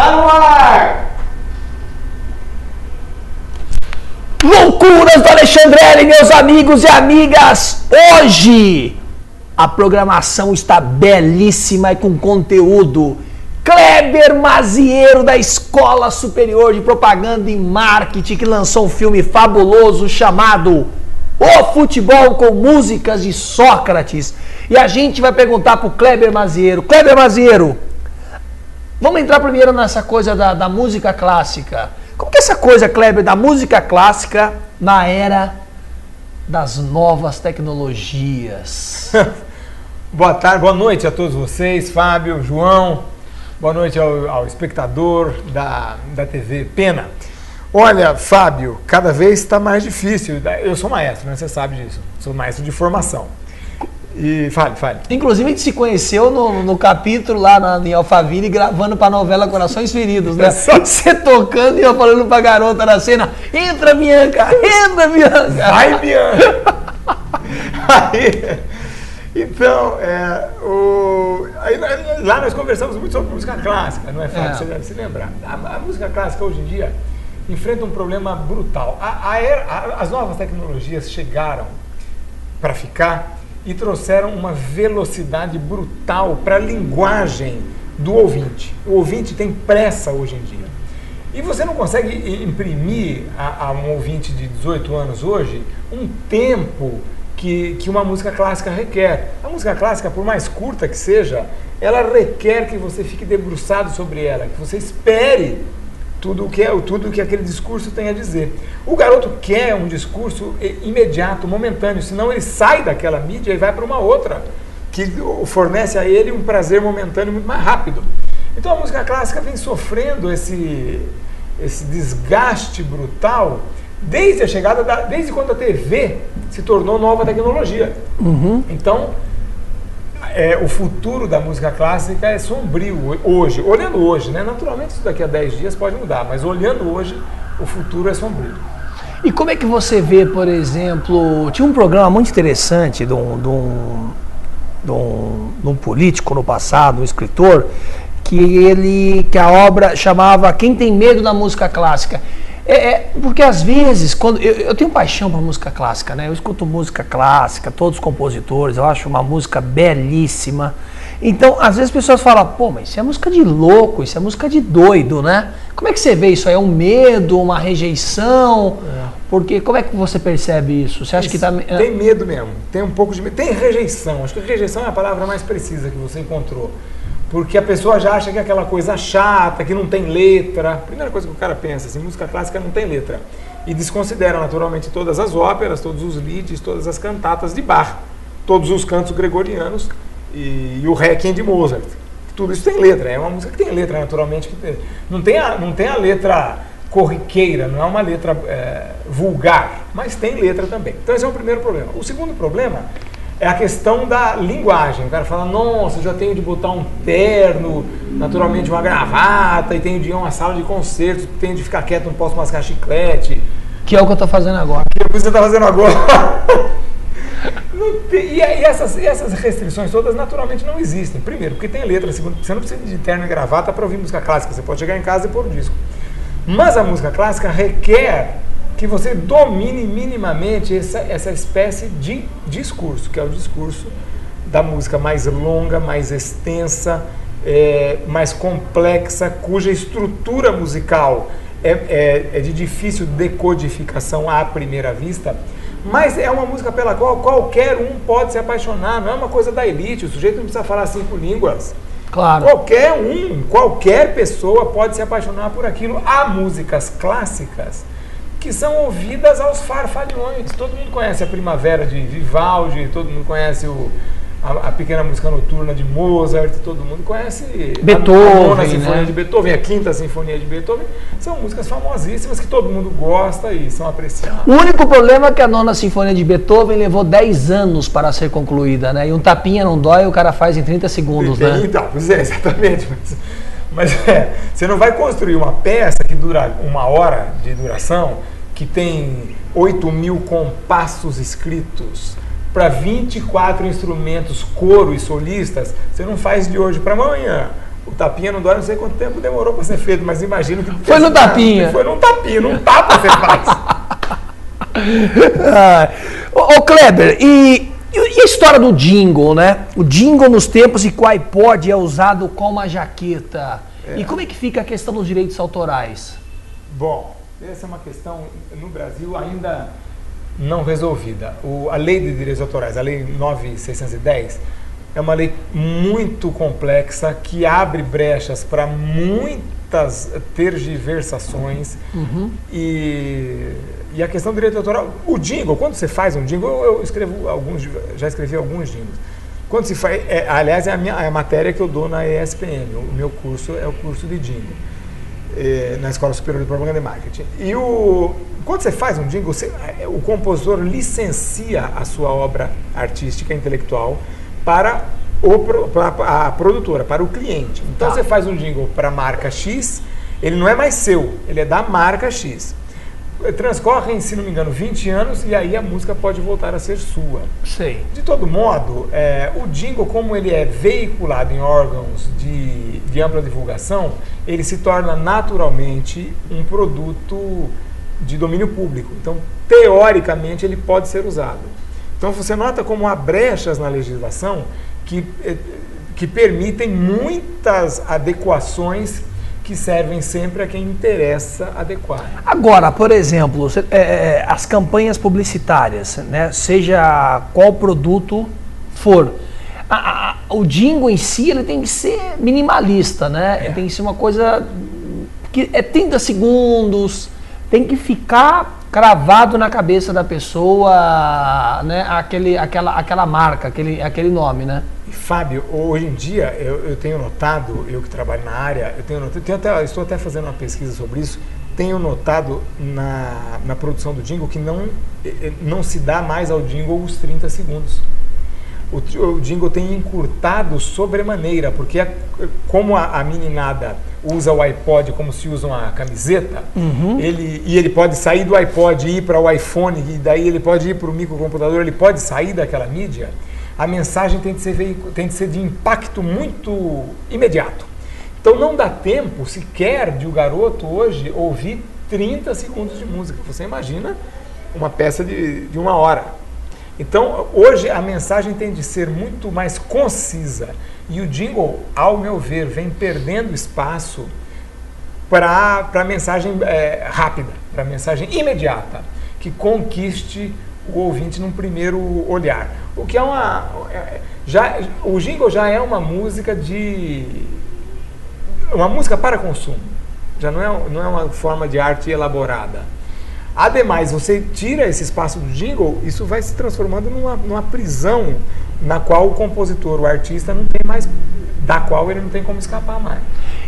Tá no ar! Loucuras do Alexandrelli, meus amigos e amigas! Hoje a programação está belíssima e com conteúdo. Kleber Maziero, da Escola Superior de Propaganda e Marketing, que lançou um filme fabuloso chamado O Futebol com Músicas de Sócrates. E a gente vai perguntar para o Kleber Maziero. Kleber Maziero, vamos entrar primeiro nessa coisa da música clássica. Como que é essa coisa, Kleber, da música clássica na era das novas tecnologias? Boa tarde, boa noite a todos vocês, Fábio, João. Boa noite ao espectador da TV Pena. Olha, Fábio, cada vez está mais difícil. Eu sou maestro, né? Você sabe disso. Sou maestro de formação. E fale. Inclusive, a gente se conheceu no capítulo lá em Alphaville, gravando para a novela Corações Feridos, né? Você tocando e eu falando para a garota na cena: entra, Bianca! Entra, Bianca! Vai, Bianca! Então, lá nós conversamos muito sobre música clássica, não é, Fábio? Você deve se lembrar. A música clássica hoje em dia enfrenta um problema brutal. As novas tecnologias chegaram para ficar e trouxeram uma velocidade brutal para a linguagem do ouvinte. O ouvinte tem pressa hoje em dia. E você não consegue imprimir a um ouvinte de 18 anos hoje um tempo que uma música clássica requer. A música clássica, por mais curta que seja, ela requer que você fique debruçado sobre ela, que você espere tudo o que aquele discurso tem a dizer. O garoto quer um discurso imediato, momentâneo, senão ele sai daquela mídia e vai para uma outra, que fornece a ele um prazer momentâneo muito mais rápido. Então a música clássica vem sofrendo esse desgaste brutal desde a chegada, desde quando a TV se tornou nova tecnologia. Uhum. Então, o futuro da música clássica é sombrio hoje, olhando hoje, né? Naturalmente isso daqui a 10 dias pode mudar, mas olhando hoje, o futuro é sombrio. E como é que você vê, por exemplo, tinha um programa muito interessante de um político no passado, um escritor, que a obra chamava Quem Tem Medo da Música Clássica. Porque às vezes, quando eu tenho paixão por música clássica, né? Eu escuto música clássica, todos os compositores, eu acho uma música belíssima. Então, às vezes as pessoas falam: pô, mas isso é música de louco, isso é música de doido, né? Como é que você vê isso aí? É um medo, uma rejeição? Porque como é que você percebe isso? Você acha que tá... Tem medo mesmo, tem um pouco de medo. Tem rejeição, acho que rejeição é a palavra mais precisa que você encontrou. Porque a pessoa já acha que é aquela coisa chata, que não tem letra. A primeira coisa que o cara pensa, assim, música clássica não tem letra. E desconsidera naturalmente todas as óperas, todos os lieds, todas as cantatas de Bach, todos os cantos gregorianos e o Requiem de Mozart. Tudo isso tem letra, é uma música que tem letra naturalmente. Não tem a letra corriqueira, não é uma letra vulgar, mas tem letra também. Então esse é o primeiro problema. O segundo problema é a questão da linguagem. O cara fala: nossa, eu já tenho de botar um terno, naturalmente uma gravata, e tenho de ir a uma sala de concertos, tenho de ficar quieto, não posso mascar chiclete. Que é o que eu estou fazendo agora. Que é o que você está fazendo agora. E essas restrições todas naturalmente não existem. Primeiro, porque tem letra. Segundo, você não precisa de terno e gravata para ouvir música clássica. Você pode chegar em casa e pôr o disco. Mas a música clássica requer que você domine minimamente essa espécie de discurso, que é o discurso da música mais longa, mais extensa, mais complexa, cuja estrutura musical é de difícil decodificação à primeira vista, mas é uma música pela qual qualquer um pode se apaixonar, não é uma coisa da elite, o sujeito não precisa falar 5 línguas. Claro. Qualquer pessoa pode se apaixonar por aquilo. Há músicas clássicas que são ouvidas aos farfalhões. Todo mundo conhece a Primavera de Vivaldi, todo mundo conhece a Pequena Música Noturna de Mozart, todo mundo conhece Beethoven, a Nona Sinfonia de Beethoven, a Quinta Sinfonia de Beethoven. São músicas famosíssimas que todo mundo gosta e são apreciadas. O único problema é que a Nona Sinfonia de Beethoven levou 10 anos para ser concluída, né? E um tapinha não dói, o cara faz em 30 segundos, né? Então, pois exatamente. Mas você não vai construir uma peça que dura 1 hora de duração, que tem 8.000 compassos escritos, para 24 instrumentos, coro e solistas. Você não faz de hoje para amanhã. O tapinha não dói, não sei quanto tempo demorou para ser feito, mas imagino que... Foi no tapinha. Foi num tapinha, num tapa você faz. Ô Kleber, e a história do jingle, né? O jingle nos tempos em que o iPod é usado como uma jaqueta. E como é que fica a questão dos direitos autorais? Bom, essa é uma questão no Brasil ainda não resolvida. A lei de direitos autorais, a lei 9.610, é uma lei muito complexa que abre brechas para muitas tergiversações. E a questão do direito autoral, o jingle, quando você faz um jingle, eu escrevo alguns, já escrevi alguns jingles. Quando se faz, aliás, é a matéria que eu dou na ESPM, o meu curso é o curso de jingle, na Escola Superior de Propaganda e Marketing. E quando você faz um jingle, o compositor licencia a sua obra artística, intelectual, para a produtora, para o cliente. Então você faz um jingle para a marca X, ele não é mais seu, ele é da marca X. Transcorrem, se não me engano, 20 anos e aí a música pode voltar a ser sua. Sei. De todo modo, o jingle, como ele é veiculado em órgãos de ampla divulgação, ele se torna naturalmente um produto de domínio público. Então, teoricamente, ele pode ser usado. Então, você nota como há brechas na legislação que permitem muitas adequações que servem sempre a quem interessa adequar. Agora, por exemplo, as campanhas publicitárias, né, seja qual produto for, o jingle em si ele tem que ser minimalista, né? Tem que ser uma coisa que é 30 segundos, tem que ficar cravado na cabeça da pessoa, né, aquela marca, aquele nome, né? Fábio, hoje em dia eu tenho notado, eu que trabalho na área, estou até fazendo uma pesquisa sobre isso, tenho notado na produção do jingle que não se dá mais ao jingle os 30 segundos. O jingle tem encurtado sobremaneira, porque como a meninada usa o iPod como se usa uma camiseta, ele pode sair do iPod e ir para o iPhone, e daí ele pode ir para o microcomputador, ele pode sair daquela mídia. A mensagem tem de ser de impacto muito imediato. Então não dá tempo sequer de o garoto hoje ouvir 30 segundos de música. Você imagina uma peça de 1 hora. Então hoje a mensagem tem de ser muito mais concisa. E o jingle, ao meu ver, vem perdendo espaço para a mensagem rápida, para a mensagem imediata, que conquiste o ouvinte num primeiro olhar. O que é o jingle já é uma música para consumo. Já não é uma forma de arte elaborada. Ademais, você tira esse espaço do jingle, isso vai se transformando numa prisão na qual o compositor, o artista, não tem mais, da qual ele não tem como escapar mais.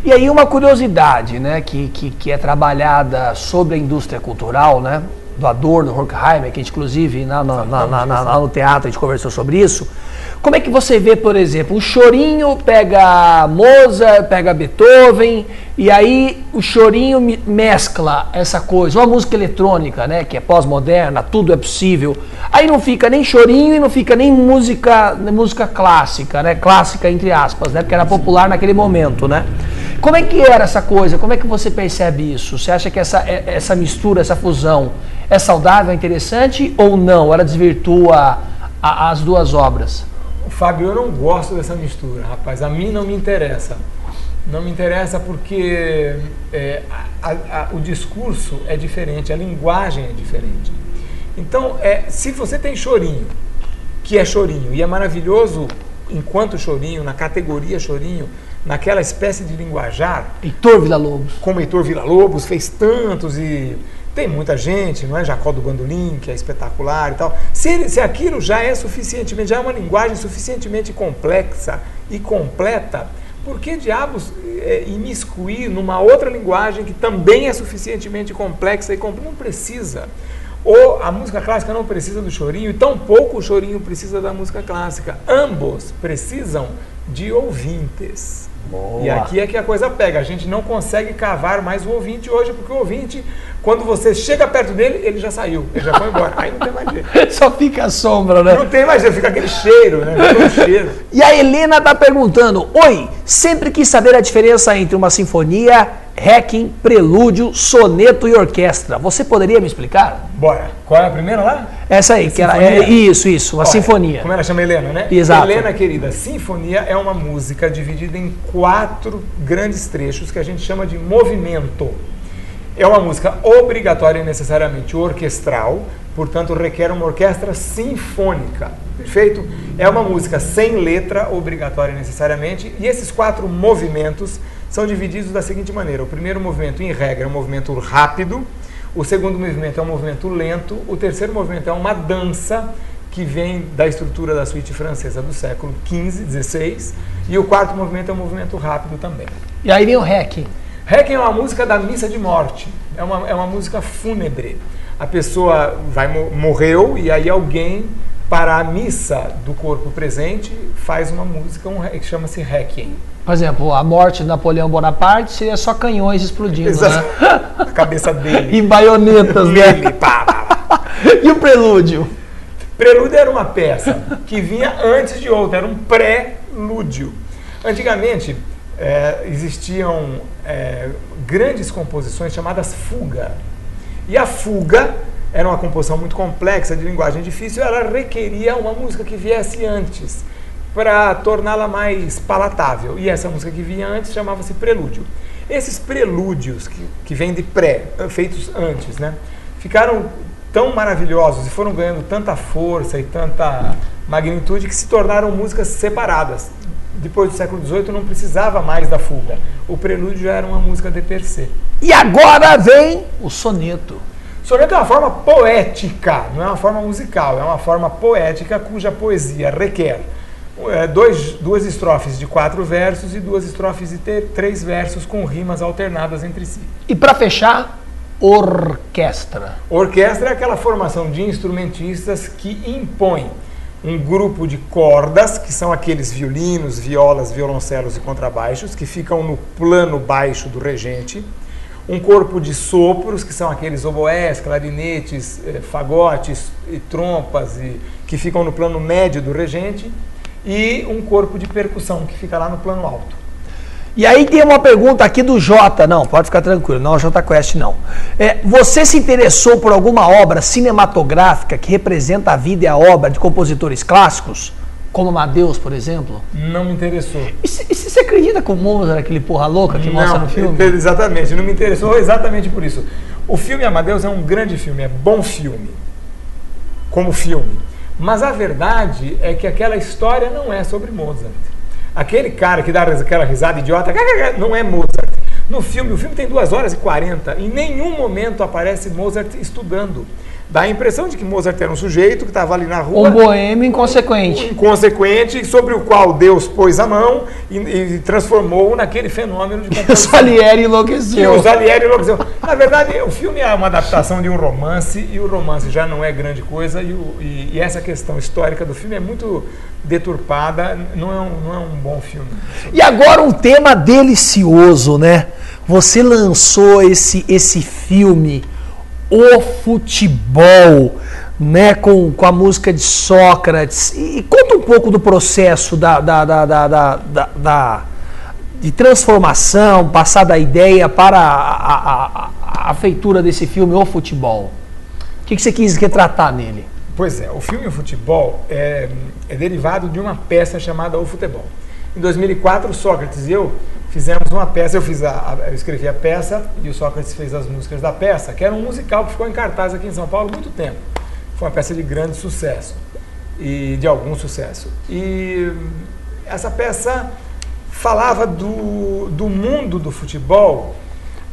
E aí uma curiosidade, né, que é trabalhada sobre a indústria cultural, né, do Adorno, Horkheimer, que a gente, inclusive no teatro a gente conversou sobre isso. Como é que você vê, por exemplo, o chorinho pega Mozart, pega Beethoven, e aí o chorinho mescla essa coisa, uma música eletrônica, né, que é pós-moderna, tudo é possível. Aí não fica nem chorinho e não fica nem música clássica, né, clássica entre aspas, né, porque era popular naquele momento, né. Como é que era essa coisa? Como é que você percebe isso? Você acha que essa mistura, essa fusão é saudável, é interessante ou não? Ela desvirtua as duas obras? Fábio, eu não gosto dessa mistura, rapaz. A mim não me interessa. Não me interessa porque o discurso é diferente, a linguagem é diferente. Então, se você tem chorinho, que é chorinho, e é maravilhoso enquanto chorinho, na categoria chorinho, naquela espécie de linguajar... Heitor Villa-Lobos. Como Heitor Villa-Lobos, fez tantos e... Tem muita gente, não é? Jacó do Bandolim, que é espetacular e tal. Se aquilo já é suficientemente, já é uma linguagem suficientemente complexa e completa, por que diabos imiscuir numa outra linguagem que também é suficientemente complexa e completa? Não precisa. Ou a música clássica não precisa do chorinho, e tampouco o chorinho precisa da música clássica. Ambos precisam de ouvintes. Boa. E aqui é que a coisa pega. A gente não consegue cavar mais o ouvinte hoje, porque o ouvinte Quando você chega perto dele, ele já saiu, ele já foi embora. Aí não tem mais jeito. Só fica a sombra, né? Não tem mais jeito, fica aquele cheiro, né? Fica um cheiro. E a Helena tá perguntando: oi, sempre quis saber a diferença entre uma sinfonia, requiem, prelúdio, soneto e orquestra. Você poderia me explicar? Bora. Qual é a primeira lá? Essa aí, que era. Isso, uma sinfonia. Como ela chama, Helena, né? Exato. Helena, querida, sinfonia é uma música dividida em 4 grandes trechos que a gente chama de movimento. É uma música obrigatória e necessariamente orquestral, portanto requer uma orquestra sinfônica, perfeito? É uma música sem letra, obrigatória necessariamente, e esses 4 movimentos são divididos da seguinte maneira: o primeiro movimento, em regra, é um movimento rápido, o segundo movimento é um movimento lento, o terceiro movimento é uma dança que vem da estrutura da suíte francesa do século XV, XVI, e o quarto movimento é um movimento rápido também. E aí vem o requiem. Requiem é uma música da missa de morte, é uma música fúnebre. A pessoa morreu e aí alguém, para a missa do corpo presente, faz uma música que chama-se Requiem. Por exemplo, a morte de Napoleão Bonaparte seria só canhões explodindo, Exato. né? A cabeça dele. E baionetas, né? Nele, pá, pá, pá. E o prelúdio? Prelúdio era uma peça que vinha antes de outra, era um prelúdio. Antigamente, existiam grandes composições chamadas fuga. E a fuga era uma composição muito complexa, de linguagem difícil, ela requeria uma música que viesse antes, para torná-la mais palatável. E essa música que vinha antes chamava-se prelúdio. Esses prelúdios, que vêm de pré, feitos antes, né, ficaram tão maravilhosos e foram ganhando tanta força e tanta magnitude que se tornaram músicas separadas. Depois do século XVIII não precisava mais da fuga. O prelúdio já era uma música de per se. E agora vem o soneto. Soneto é uma forma poética, não é uma forma musical, é uma forma poética cuja poesia requer 2 estrofes de 4 versos e 2 estrofes de 3 versos com rimas alternadas entre si. E para fechar, orquestra. Orquestra é aquela formação de instrumentistas que impõe um grupo de cordas, que são aqueles violinos, violas, violoncelos e contrabaixos, que ficam no plano baixo do regente, um corpo de sopros, que são aqueles oboés, clarinetes, fagotes e trompas, que ficam no plano médio do regente, e um corpo de percussão, que fica lá no plano alto. E aí tem uma pergunta aqui do Jota. Não, pode ficar tranquilo, não é o Jota Quest, não. Você se interessou por alguma obra cinematográfica que representa a vida e a obra de compositores clássicos? Como Amadeus, por exemplo? Não me interessou. E você acredita que o Mozart é aquele porra louca que mostra no filme? Exatamente, não me interessou exatamente por isso. O filme Amadeus é um grande filme, é bom filme, como filme. Mas a verdade é que aquela história não é sobre Mozart. Aquele cara que dá aquela risada idiota não é Mozart. No filme, o filme tem 2h40, em nenhum momento aparece Mozart estudando. Dá a impressão de que Mozart era um sujeito que estava ali na rua... Um boêmio inconsequente. Inconsequente, sobre o qual Deus pôs a mão e transformou naquele fenômeno de composição. O Salieri enlouqueceu. O Salieri enlouqueceu. Na verdade, o filme é uma adaptação de um romance, e o romance já não é grande coisa, e essa questão histórica do filme é muito deturpada, não é um bom filme. E agora um tema delicioso, né? Você lançou esse filme... O futebol, né, com a música de Sócrates. E conta um pouco do processo de transformação, passar da ideia para a feitura desse filme, O Futebol. O que você quis retratar nele? Pois é, o filme O Futebol é derivado de uma peça chamada O Futebol. Em 2004, Sócrates e eu fizemos uma peça, eu escrevi a peça e o Sócrates fez as músicas da peça, que era um musical que ficou em cartaz aqui em São Paulo há muito tempo. Foi uma peça de grande sucesso, e de algum sucesso. E essa peça falava do mundo do futebol,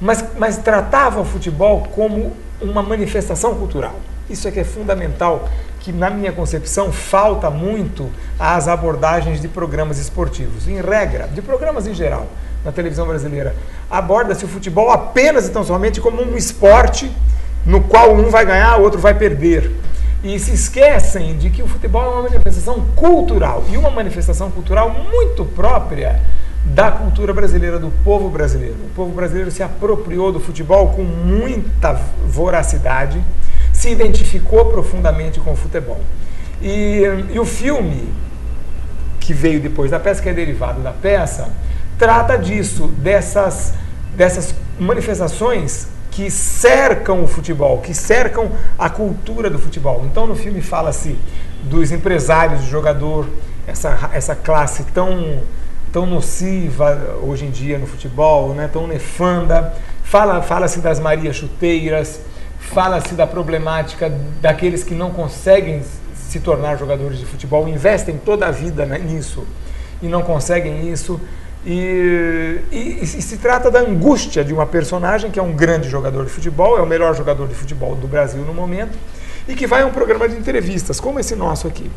mas tratava o futebol como uma manifestação cultural. Isso é que é fundamental, que na minha concepção falta muito às abordagens de programas esportivos. Em regra, de programas em geral, na televisão brasileira, aborda-se o futebol apenas e tão somente como um esporte no qual um vai ganhar, o outro vai perder. E se esquecem de que o futebol é uma manifestação cultural, e uma manifestação cultural muito própria da cultura brasileira, do povo brasileiro. O povo brasileiro se apropriou do futebol com muita voracidade, se identificou profundamente com o futebol. E o filme, que veio depois da peça, que é derivado da peça, trata disso, dessas manifestações que cercam o futebol, que cercam a cultura do futebol. Então no filme fala-se dos empresários de jogador, essa classe tão nociva hoje em dia no futebol, né, tão nefanda. Fala-se das Marias Chuteiras, fala-se da problemática daqueles que não conseguem se tornar jogadores de futebol, investem toda a vida nisso e não conseguem isso. E se trata da angústia de uma personagem que é um grande jogador de futebol, é o melhor jogador de futebol do Brasil no momento, e que vai a um programa de entrevistas, como esse nosso aqui.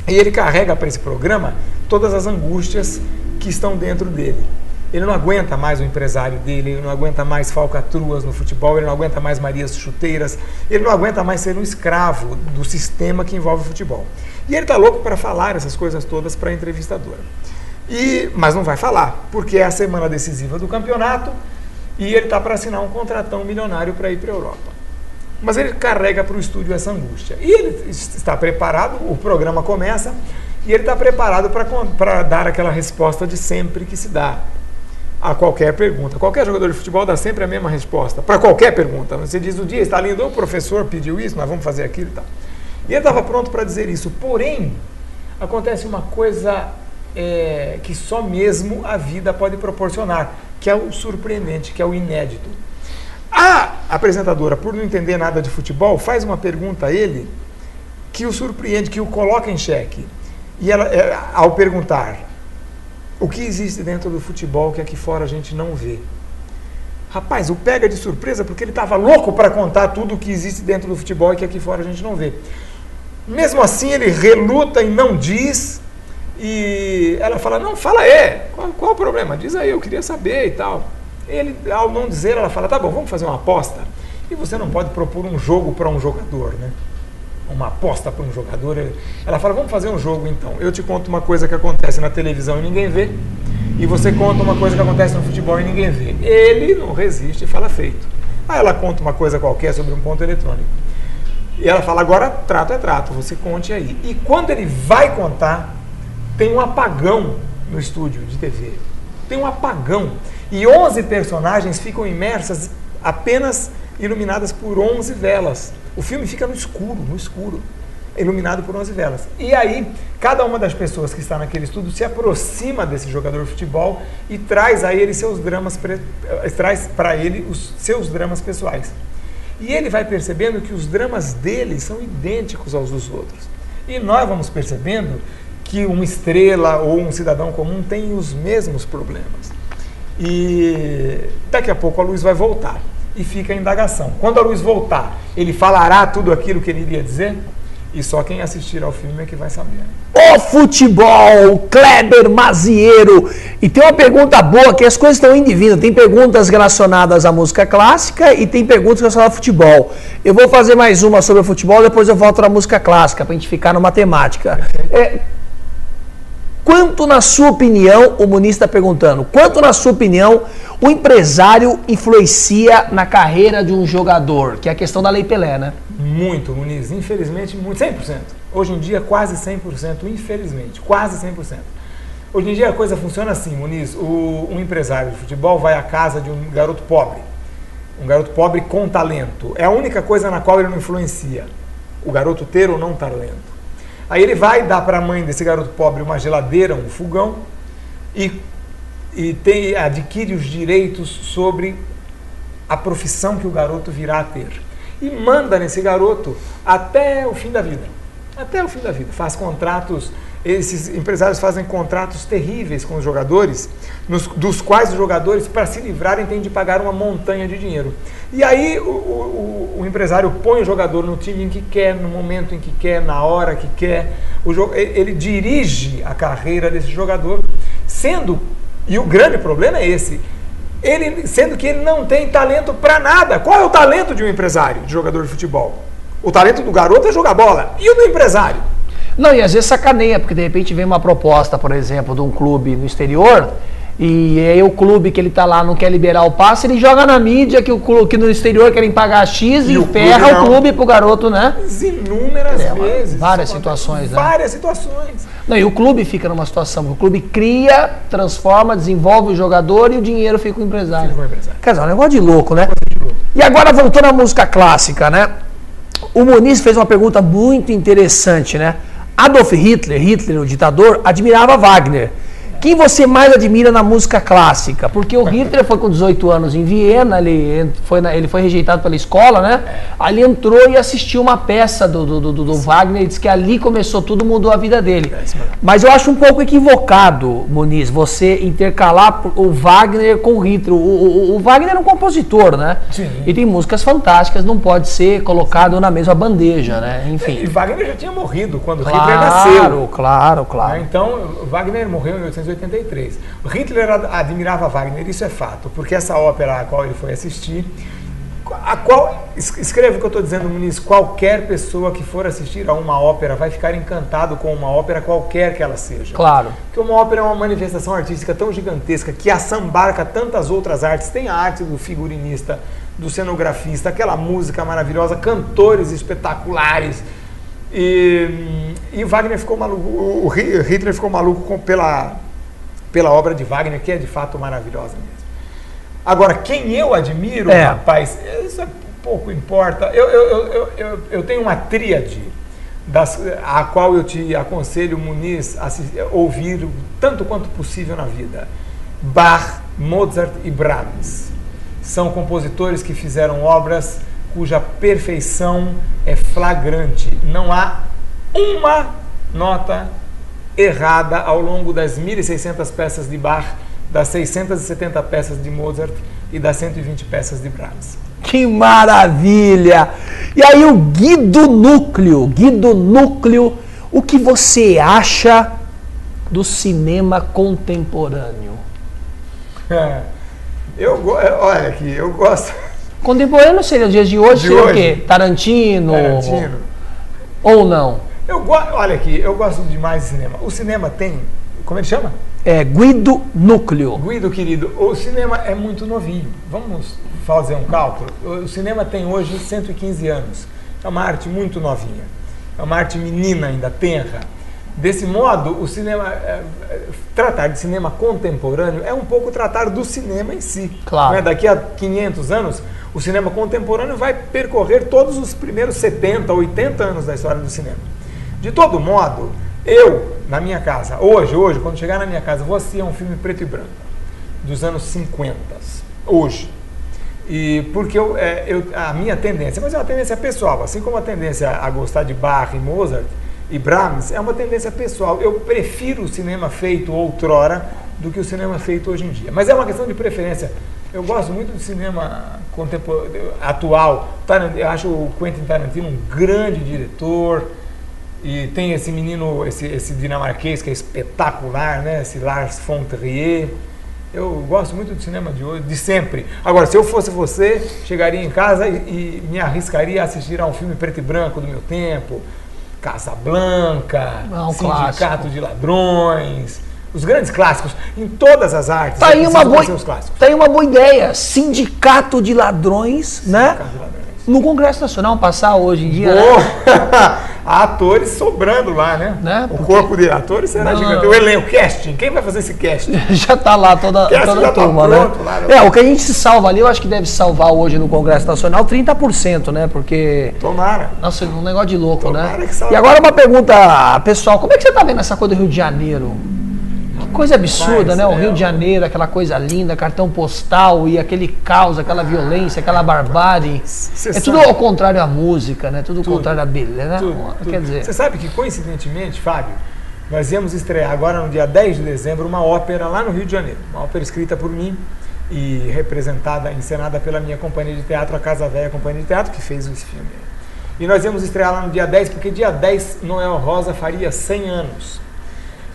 E ele carrega para esse programa todas as angústias que estão dentro dele. Ele não aguenta mais o empresário dele, ele não aguenta mais falcatruas no futebol, ele não aguenta mais Marias Chuteiras, ele não aguenta mais ser um escravo do sistema que envolve o futebol. E ele está louco para falar essas coisas todas para a entrevistadora. Mas não vai falar, porque é a semana decisiva do campeonato e ele está para assinar um contratão milionário para ir para a Europa. Mas ele carrega para o estúdio essa angústia. E ele está preparado, o programa começa, e ele está preparado para dar aquela resposta de sempre que se dá a qualquer pergunta. Qualquer jogador de futebol dá sempre a mesma resposta, para qualquer pergunta. Você diz, o dia está lindo, o professor pediu isso, nós vamos fazer aquilo e tal. E ele estava pronto para dizer isso, porém, acontece uma coisa que só mesmo a vida pode proporcionar, que é o surpreendente, que é o inédito. A apresentadora, por não entender nada de futebol, faz uma pergunta a ele que o surpreende, que o coloca em xeque. E ela, ao perguntar o que existe dentro do futebol que aqui fora a gente não vê. Rapaz, o pega de surpresa porque ele estava louco para contar tudo o que existe dentro do futebol e que aqui fora a gente não vê. Mesmo assim, ele reluta e não diz. E ela fala, não, fala qual o problema? Diz aí, eu queria saber e tal. Ele, ao não dizer, ela fala, tá bom, vamos fazer uma aposta. E você não pode propor um jogo para um jogador, né? Uma aposta para um jogador. Ela fala, vamos fazer um jogo então. Eu te conto uma coisa que acontece na televisão e ninguém vê. E você conta uma coisa que acontece no futebol e ninguém vê. Ele não resiste e fala, feito. Aí ela conta uma coisa qualquer sobre um ponto eletrônico. E ela fala, agora trato é trato, você conte aí. E quando ele vai contar, tem um apagão no estúdio de TV. Tem um apagão. E 11 personagens ficam imersas, apenas iluminadas por 11 velas. O filme fica no escuro, iluminado por 11 velas. E aí, cada uma das pessoas que está naquele estúdio se aproxima desse jogador de futebol e traz a ele traz para ele os seus dramas pessoais. E ele vai percebendo que os dramas dele são idênticos aos dos outros. E nós vamos percebendo que uma estrela ou um cidadão comum tem os mesmos problemas. E daqui a pouco a luz vai voltar e fica a indagação. Quando a luz voltar, ele falará tudo aquilo que ele iria dizer? E só quem assistir ao filme é que vai saber. O futebol, Kleber Maziero. E tem uma pergunta boa, que as coisas estão indo e vindo. Tem perguntas relacionadas à música clássica e tem perguntas relacionadas ao futebol. Eu vou fazer mais uma sobre o futebol, depois eu volto à música clássica, para a gente ficar numa temática. Quanto, na sua opinião, o Muniz está perguntando, quanto, na sua opinião, o empresário influencia na carreira de um jogador? Que é a questão da Lei Pelé, né? Muito, Muniz. Infelizmente, muito. 100%. Hoje em dia, quase 100%. Infelizmente, quase 100%. Hoje em dia, a coisa funciona assim, Muniz. Um empresário de futebol vai à casa de um garoto pobre. Um garoto pobre com talento. É a única coisa na qual ele não influencia. O garoto ter ou não talento. Aí ele vai dar para a mãe desse garoto pobre uma geladeira, um fogão, e adquire os direitos sobre a profissão que o garoto virá a ter. E manda nesse garoto até o fim da vida. Até o fim da vida. Faz contratos, esses empresários fazem contratos terríveis com os jogadores, dos quais os jogadores, para se livrarem, têm de pagar uma montanha de dinheiro. E aí o empresário põe o jogador no time em que quer, no momento em que quer, na hora que quer. Ele dirige a carreira desse jogador, e o grande problema é esse, sendo que ele não tem talento para nada. Qual é o talento de um empresário, de jogador de futebol? O talento do garoto é jogar bola. E o do empresário? Não, e às vezes sacaneia, porque de repente vem uma proposta, por exemplo, de um clube no exterior, E aí o clube que ele tá lá não quer liberar o passe, ele joga na mídia que o clube, que no exterior querem pagar X e ferra o clube pro garoto, né? Inúmeras vezes. Várias situações, né? Várias situações. Não, e o clube fica numa situação, o clube cria, transforma, desenvolve o jogador e o dinheiro fica com o empresário. Quer dizer, é um negócio de louco, né? E agora voltando à música clássica, né? O Muniz fez uma pergunta muito interessante, né? Adolf Hitler, o ditador, admirava Wagner. Quem você mais admira na música clássica? Porque o Hitler foi com 18 anos em Viena, ele foi rejeitado pela escola, né? Ali entrou e assistiu uma peça do Wagner e disse que ali começou tudo, mudou a vida dele. Mas eu acho um pouco equivocado, Muniz, você intercalar o Wagner com o Hitler. O Wagner é um compositor, né? Sim. E tem músicas fantásticas, não pode ser colocado na mesma bandeja, né? Enfim. E Wagner já tinha morrido quando Hitler nasceu. Claro. Então, Wagner morreu em 1883. O Hitler admirava Wagner, isso é fato, porque essa ópera a qual ele foi assistir, escreve o que eu estou dizendo, Muniz, qualquer pessoa que for assistir a uma ópera vai ficar encantado com uma ópera qualquer que ela seja. Claro. Porque uma ópera é uma manifestação artística tão gigantesca que assambarca tantas outras artes. Tem a arte do figurinista, do cenografista, aquela música maravilhosa, cantores espetaculares. E Wagner ficou maluco, o Hitler ficou maluco pela obra de Wagner, que é de fato maravilhosa mesmo. Agora, quem eu admiro, rapaz, isso pouco importa. Eu tenho uma tríade a qual eu te aconselho, Muniz, a ouvir tanto quanto possível na vida. Bach, Mozart e Brahms. São compositores que fizeram obras cuja perfeição é flagrante. Não há uma nota errada ao longo das 1.600 peças de Bach, das 670 peças de Mozart e das 120 peças de Brahms. Que maravilha! E aí o Guido Núcleo, o que você acha do cinema contemporâneo? Olha aqui, eu gosto... Contemporâneo seria os dias de hoje, seria o quê? Tarantino? Ou não? Olha aqui, eu gosto demais de cinema. O cinema tem... Como ele chama? Guido Núcleo. Guido, querido, o cinema é muito novinho. Vamos fazer um cálculo. O cinema tem hoje 115 anos. É uma arte muito novinha. É uma arte menina ainda, tenra. Desse modo, o cinema, tratar de cinema contemporâneo é um pouco tratar do cinema em si. Claro. Né? Daqui a 500 anos, o cinema contemporâneo vai percorrer todos os primeiros 70, 80 anos da história do cinema. De todo modo, eu, na minha casa, hoje, quando chegar na minha casa, vou assistir a um filme preto e branco, dos anos 50, hoje. E porque a minha tendência, mas é uma tendência pessoal, assim como a tendência a gostar de Bach e Mozart e Brahms, é uma tendência pessoal. Eu prefiro o cinema feito outrora do que o cinema feito hoje em dia. Mas é uma questão de preferência. Eu gosto muito do cinema atual. Eu acho o Quentin Tarantino um grande diretor. E tem esse menino, esse dinamarquês que é espetacular, né? Esse Lars von Trier. Eu gosto muito do cinema de hoje, de sempre. Agora, se eu fosse você, chegaria em casa e me arriscaria a assistir a um filme preto e branco do meu tempo. Casablanca, Sindicato de Ladrões, os grandes clássicos, em todas as artes. Tá aí uma boa ideia. Sindicato de Ladrões, né? Sindicato de Ladrões. No Congresso Nacional passar hoje em dia. Atores sobrando lá, né? O corpo de atores será gigante. O elenco, casting. Quem vai fazer esse casting? Já tá lá toda a turma, né? Lá, o que a gente se salva ali, eu acho que deve salvar hoje no Congresso Nacional 30%, né? Porque... Tomara. Nossa, um negócio de louco, Tomara, né? Que salve. E agora uma pergunta pessoal. Como é que você tá vendo essa coisa do Rio de Janeiro? Que coisa absurda, né? O Rio de Janeiro, aquela coisa linda, cartão postal e aquele caos, aquela violência, aquela barbárie. Tudo ao contrário à música, né? Tudo ao contrário à beleza, né? Tudo. Quer dizer... Você sabe que, coincidentemente, Fábio, nós íamos estrear agora no dia 10 de dezembro uma ópera lá no Rio de Janeiro. Uma ópera escrita por mim e representada, encenada pela minha companhia de teatro, a Casa Véia Companhia de Teatro, que fez esse filme. E nós íamos estrear lá no dia 10, porque dia 10 Noel Rosa faria 100 anos.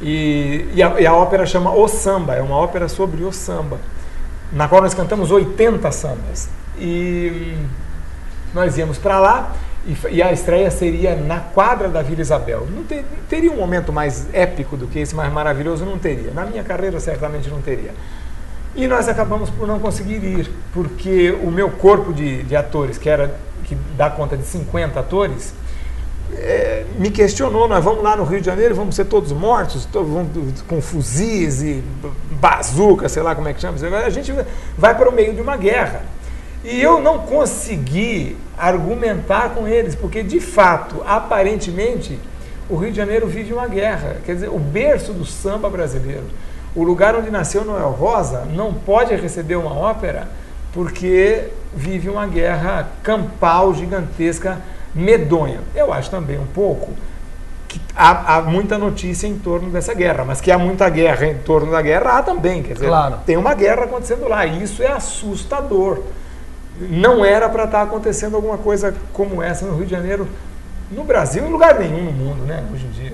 E a ópera chama O Samba, é uma ópera sobre o samba, na qual nós cantamos 80 sambas. E nós íamos para lá E a estreia seria na quadra da Vila Isabel. Não teria um momento mais épico do que esse, mais maravilhoso? Não teria. Na minha carreira, certamente não teria. E nós acabamos por não conseguir ir, porque o meu corpo de atores, que dá conta de 50 atores, me questionou: nós vamos lá no Rio de Janeiro, vamos ser todos mortos, com fuzis e bazuca, sei lá como é que chama. A gente vai para o meio de uma guerra. E eu não consegui argumentar com eles, porque de fato, aparentemente, o Rio de Janeiro vive uma guerra. Quer dizer, o berço do samba brasileiro, o lugar onde nasceu Noel Rosa, não pode receber uma ópera porque vive uma guerra campal, gigantesca, medonha. Eu acho também um pouco que há muita notícia em torno dessa guerra, mas que há muita guerra em torno da guerra, há também. Quer dizer, claro, tem uma guerra acontecendo lá, e isso é assustador. Não era para estar acontecendo alguma coisa como essa no Rio de Janeiro, no Brasil, em lugar nenhum no mundo, né, hoje em dia.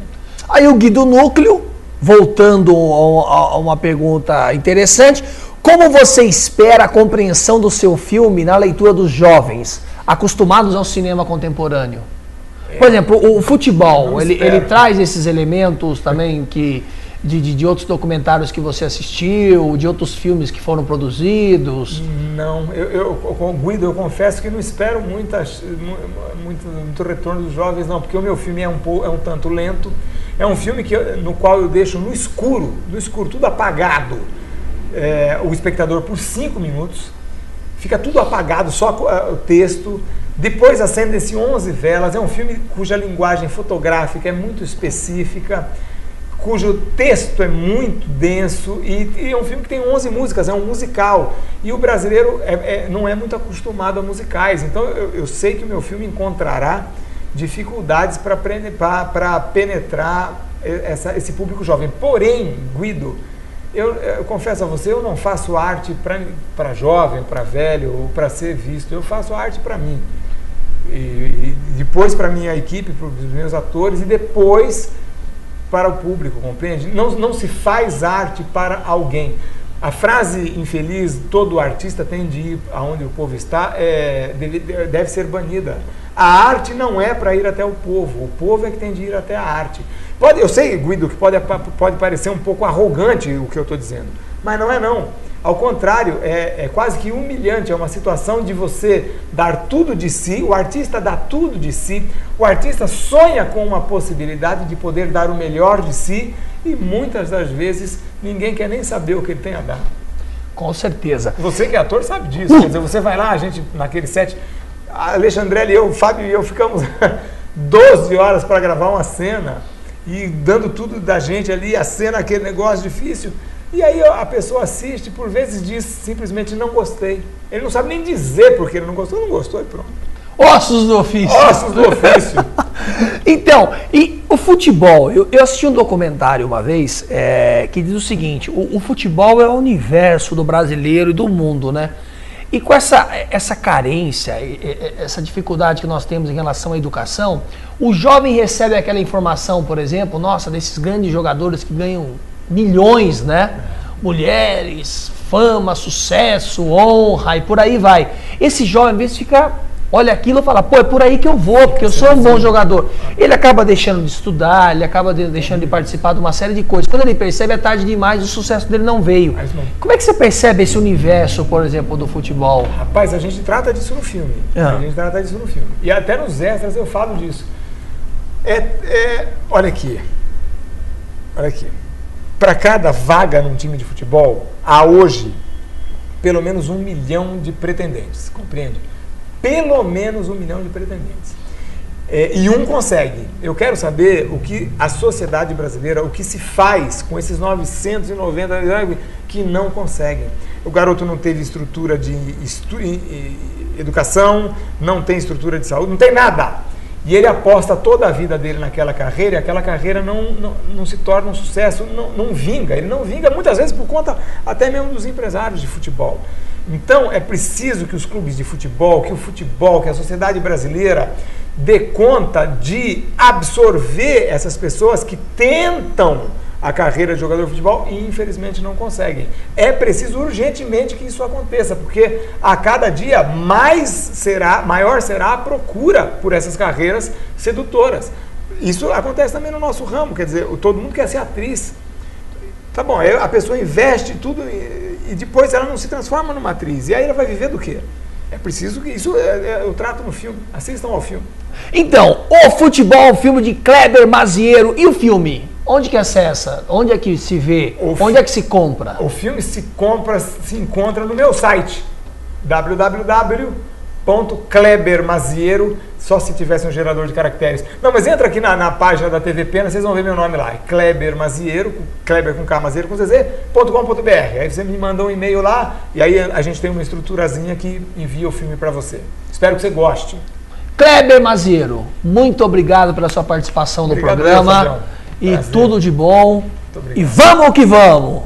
Aí o Gui do Núcleo, voltando a uma pergunta interessante, como você espera a compreensão do seu filme na leitura dos jovens, acostumados ao cinema contemporâneo? Por exemplo, o futebol, ele traz esses elementos também de outros documentários que você assistiu, de outros filmes que foram produzidos? Não, com o Guido, eu confesso que não espero muito retorno dos jovens, não, porque o meu filme é um tanto lento. É um filme no qual eu deixo no escuro, tudo apagado, o espectador por 5 minutos, fica tudo apagado, só o texto. Depois acendem-se 11 velas. É um filme cuja linguagem fotográfica é muito específica, cujo texto é muito denso, e é um filme que tem 11 músicas, é um musical. E o brasileiro não é muito acostumado a musicais, então eu sei que o meu filme encontrará dificuldades para penetrar esse público jovem. Porém, Guido, eu confesso a você, eu não faço arte para jovem, para velho, ou para ser visto. Eu faço arte para mim. E depois para a minha equipe, para os meus atores, e depois para o público, compreende? Não se faz arte para alguém. A frase infeliz, todo artista tem de ir aonde o povo está, deve ser banida. A arte não é para ir até o povo é que tem de ir até a arte. Eu sei, Guido, que pode parecer um pouco arrogante o que eu estou dizendo, mas não é não. Ao contrário, é quase que humilhante, é uma situação de você dar tudo de si, o artista dá tudo de si, o artista sonha com uma possibilidade de poder dar o melhor de si, e muitas das vezes ninguém quer nem saber o que ele tem a dar. Com certeza. Você que é ator sabe disso, quer dizer, você vai lá, a gente naquele set, a Alexandrelli e eu, o Fábio e eu ficamos 12 horas para gravar uma cena, e dando tudo da gente ali, a cena, aquele negócio difícil. E aí a pessoa assiste, por vezes diz simplesmente não gostei. Ele não sabe nem dizer porque ele não gostou e pronto. Ossos do ofício. Ossos do ofício. Então, e o futebol? Eu assisti um documentário uma vez que diz o seguinte: o futebol é o universo do brasileiro e do mundo, né? E com essa carência, essa dificuldade que nós temos em relação à educação, o jovem recebe aquela informação, por exemplo, nossa, desses grandes jogadores que ganham milhões, né? Mulheres, fama, sucesso, honra e por aí vai. Esse jovem, às vezes, olha aquilo e fala, pô, é por aí que eu vou, porque eu sou um bom jogador. Ele acaba deixando de estudar, ele acaba deixando de participar de uma série de coisas. Quando ele percebe, é tarde demais, o sucesso dele não veio. Como é que você percebe esse universo, por exemplo, do futebol? Rapaz, a gente trata disso no filme. A gente trata disso no filme. E até nos extras eu falo disso. Olha aqui. Para cada vaga num time de futebol, há hoje pelo menos 1 milhão de pretendentes, compreende? Pelo menos 1 milhão de pretendentes. E um consegue. Eu quero saber o que a sociedade brasileira, o que se faz com esses 990 que não conseguem. O garoto não teve estrutura de educação, não tem estrutura de saúde, não tem nada. E ele aposta toda a vida dele naquela carreira, e aquela carreira não se torna um sucesso, não vinga. Ele não vinga muitas vezes por conta até mesmo dos empresários de futebol. Então é preciso que os clubes de futebol, que a sociedade brasileira dê conta de absorver essas pessoas que tentam a carreira de jogador de futebol e infelizmente não conseguem. É preciso urgentemente que isso aconteça, porque a cada dia maior será a procura por essas carreiras sedutoras. Isso acontece também no nosso ramo, quer dizer, todo mundo quer ser atriz. Tá bom, a pessoa investe tudo e depois ela não se transforma numa atriz. E aí ela vai viver do quê? É preciso que isso eu trato no filme. Assistam ao filme. Então, o futebol, o filme de Kleber Maziero. E o filme? Onde que acessa? Onde é que se vê? Onde é que se compra? O filme se encontra no meu site, www.klebermaziero, só se tivesse um gerador de caracteres. Não, mas entra aqui na página da TV Pena, vocês vão ver meu nome lá. É Kleber Maziero, Kleber com K, Maziero com ZZ.com.br. Aí você me manda um e-mail lá e aí a gente tem uma estruturazinha que envia o filme para você. Espero que você goste. Kleber Maziero, muito obrigado pela sua participação no programa. E tudo de bom. E vamos que vamos!